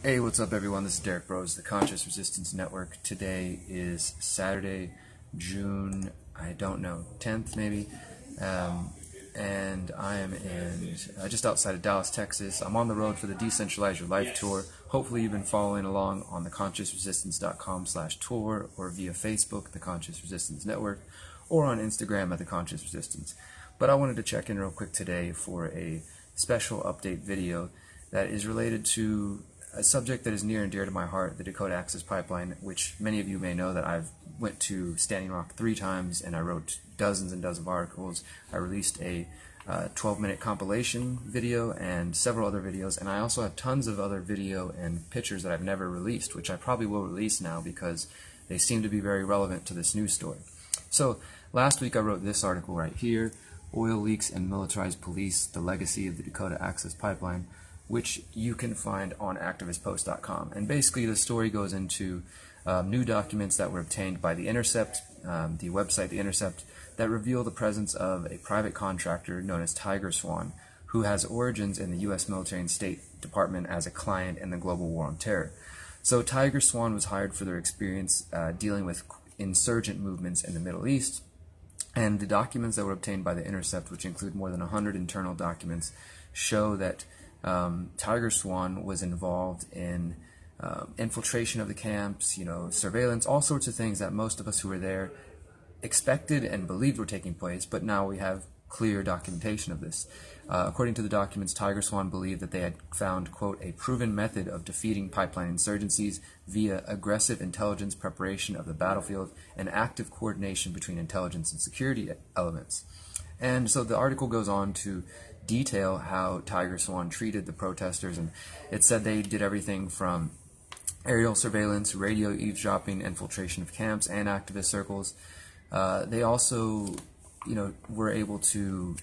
Hey, what's up everyone? This is Derrick Broze, the Conscious Resistance Network. Today is Saturday, June, 10th maybe, and I am in just outside of Dallas, Texas. I'm on the road for the Decentralize Your Life tour. Hopefully you've been following along on theconsciousresistance.com/tour or via Facebook, The Conscious Resistance Network, or on Instagram at The Conscious Resistance. But I wanted to check in real quick today for a special update video that is related to a subject that is near and dear to my heart, the Dakota Access Pipeline, which many of you may know that I've went to Standing Rock 3 times and I wrote dozens and dozens of articles. I released a 12-minute compilation video and several other videos, and I also have tons of other video and pictures that I've never released, which I probably will release now because they seem to be very relevant to this news story. So last week I wrote this article right here, Oil Leaks and Militarized Police, the Legacy of the Dakota Access Pipeline, which you can find on activistpost.com. And basically the story goes into new documents that were obtained by The Intercept, the website The Intercept, that reveal the presence of a private contractor known as Tiger Swan, who has origins in the U.S. Military and State Department as a client in the global war on terror. So Tiger Swan was hired for their experience dealing with insurgent movements in the Middle East, and the documents that were obtained by The Intercept, which include more than 100 internal documents, show that Tiger Swan was involved in infiltration of the camps, surveillance, all sorts of things that most of us who were there expected and believed were taking place, but now we have clear documentation of this. According to the documents, Tiger Swan believed that they had found, quote, a proven method of defeating pipeline insurgencies via aggressive intelligence preparation of the battlefield and active coordination between intelligence and security elements. And so the article goes on to detail how Tiger Swan treated the protesters, and it said they did everything from aerial surveillance, radio eavesdropping, infiltration of camps and activist circles. They also, were able to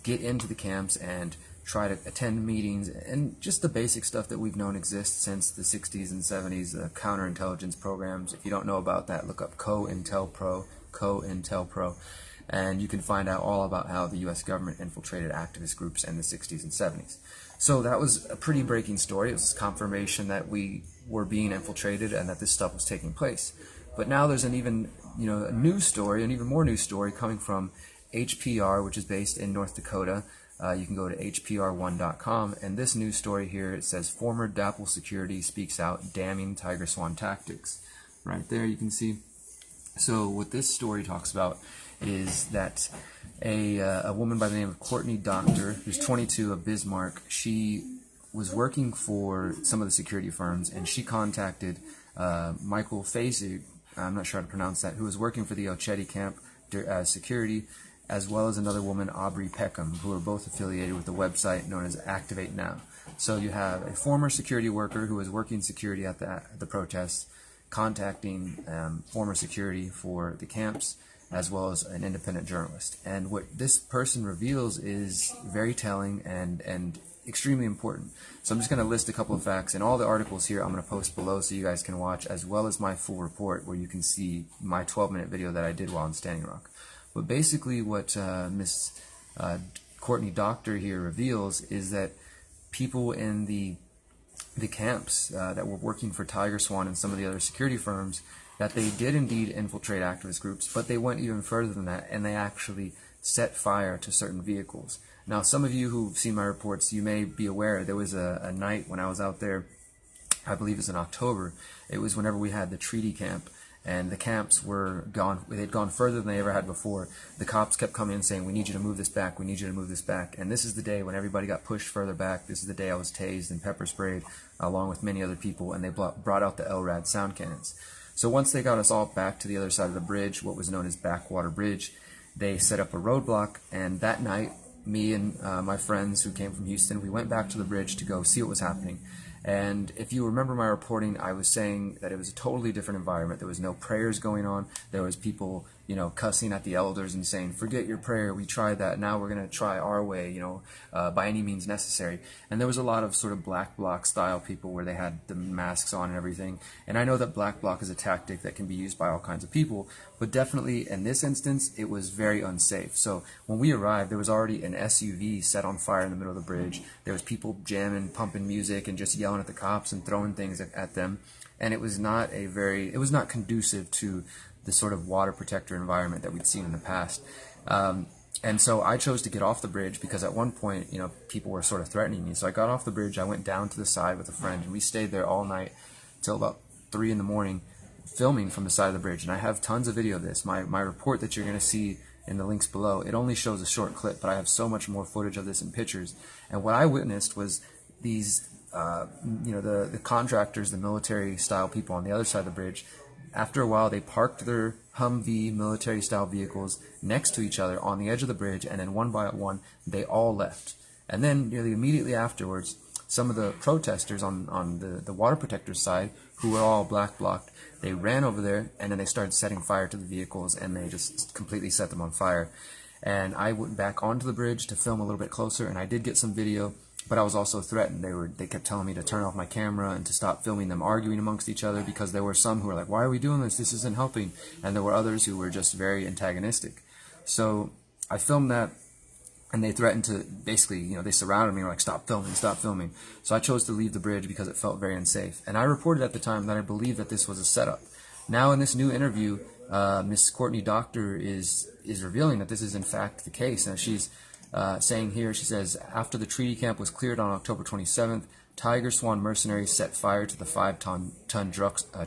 get into the camps and try to attend meetings and just the basic stuff that we've known exists since the 60s and 70s, counterintelligence programs. If you don't know about that, look up COINTELPRO, and you can find out all about how the U.S. government infiltrated activist groups in the 60s and 70s. So that was a pretty breaking story. It was confirmation that we were being infiltrated and that this stuff was taking place. But now there's an even, a news story, an even more news story coming from HPR, which is based in North Dakota. You can go to hpr1.com, and this news story here, it says, former DAPL security speaks out, damning Tiger Swan tactics. Right there you can see. So what this story talks about is that a woman by the name of Courtney Doctor, who's 22, of Bismarck, she was working for some of the security firms, and she contacted Michael Fasig, I'm not sure how to pronounce that, who was working for the Occhetti camp security, as well as another woman, Aubrey Peckham, who are both affiliated with the website known as Activate Now. So you have a former security worker who was working security at the protests, contacting former security for the camps, as well as an independent journalist. And what this person reveals is very telling and extremely important. So I'm just going to list a couple of facts, and all the articles here I'm going to post below so you guys can watch, as well as my full report where you can see my 12-minute video that I did while in Standing Rock. But basically what Miss Courtney Doctor here reveals is that people in the camps that were working for Tiger Swan and some of the other security firms, that they did indeed infiltrate activist groups, but they went even further than that, and they actually set fire to certain vehicles. Now, some of you who've seen my reports, you may be aware there was a night when I was out there, I believe it was in October. It was whenever we had the treaty camp, and the camps were gone. They'd gone further than they ever had before. The cops kept coming in saying, we need you to move this back, we need you to move this back. And this is the day when everybody got pushed further back. This is the day I was tased and pepper sprayed, along with many other people, and they brought out the LRAD sound cannons. So once they got us all back to the other side of the bridge, what was known as Backwater Bridge, they set up a roadblock, and that night, me and my friends who came from Houston, we went back to the bridge to go see what was happening. And if you remember my reporting, I was saying that it was a totally different environment. There was no prayers going on. There was people, cussing at the elders and saying, forget your prayer, we tried that, now we're going to try our way, by any means necessary. And there was a lot of sort of black bloc style people where they had the masks on and everything. And I know that black bloc is a tactic that can be used by all kinds of people, but definitely in this instance, it was very unsafe. So when we arrived, there was already an SUV set on fire in the middle of the bridge. There was people jamming, pumping music, and just yelling yelling at the cops and throwing things at them, and it was not conducive to the sort of water protector environment that we'd seen in the past. And so I chose to get off the bridge because at one point, people were sort of threatening me. So I got off the bridge, I went down to the side with a friend, and we stayed there all night till about 3 in the morning filming from the side of the bridge. And I have tons of video of this. My report that you're going to see in the links below, it only shows a short clip, but I have so much more footage of this in pictures. And what I witnessed was these, the contractors, the military-style people on the other side of the bridge. After a while, they parked their Humvee military-style vehicles next to each other on the edge of the bridge, and then one by one, they all left. And then nearly immediately afterwards, some of the protesters on the water protector side, who were all black blocked, they ran over there, and then they started setting fire to the vehicles, and they just completely set them on fire. And I went back onto the bridge to film a little bit closer, and I did get some video, but I was also threatened. They kept telling me to turn off my camera and to stop filming them arguing amongst each other, because there were some who were like, why are we doing this? This isn't helping. And there were others who were just very antagonistic. So I filmed that, and they threatened to basically, they surrounded me and were like, stop filming, stop filming. So I chose to leave the bridge because it felt very unsafe. And I reported at the time that I believed that this was a setup. Now in this new interview, Miss Courtney Doctor is revealing that this is in fact the case. Now she's saying here, she says, after the treaty camp was cleared on October 27th, Tiger Swan mercenaries set fire to the 5-ton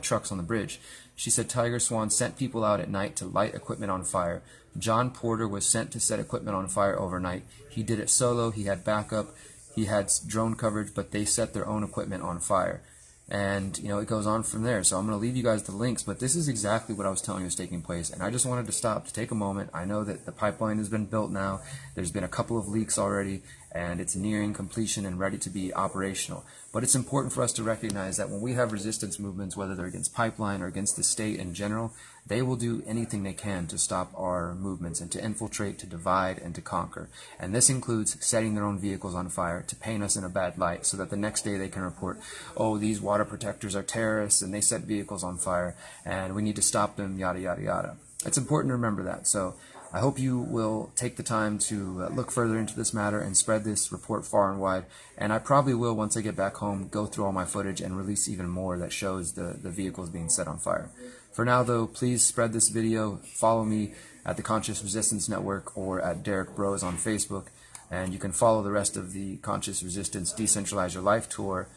trucks on the bridge. She said Tiger Swan sent people out at night to light equipment on fire. John Porter was sent to set equipment on fire overnight. He did it solo, he had backup, he had drone coverage, but they set their own equipment on fire. And, it goes on from there. So I'm going to leave you guys the links, but this is exactly what I was telling you was taking place. And I just wanted to stop to take a moment. I know that the pipeline has been built now. There's been a couple of leaks already, and it's nearing completion and ready to be operational. But it's important for us to recognize that when we have resistance movements, whether they're against pipeline or against the state in general, they will do anything they can to stop our movements and to infiltrate, to divide, and to conquer. And this includes setting their own vehicles on fire to paint us in a bad light so that the next day they can report, oh, these water protectors are terrorists and they set vehicles on fire and we need to stop them, yada, yada, yada. It's important to remember that. So I hope you will take the time to look further into this matter and spread this report far and wide. And I probably will, once I get back home, go through all my footage and release even more that shows the vehicles being set on fire. For now, though, please spread this video. Follow me at the Conscious Resistance Network or at Derrick Broze on Facebook. And you can follow the rest of the Conscious Resistance Decentralize Your Life tour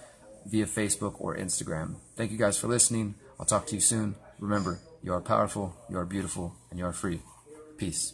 via Facebook or Instagram. Thank you guys for listening. I'll talk to you soon. Remember, you are powerful, you are beautiful, and you are free. Peace.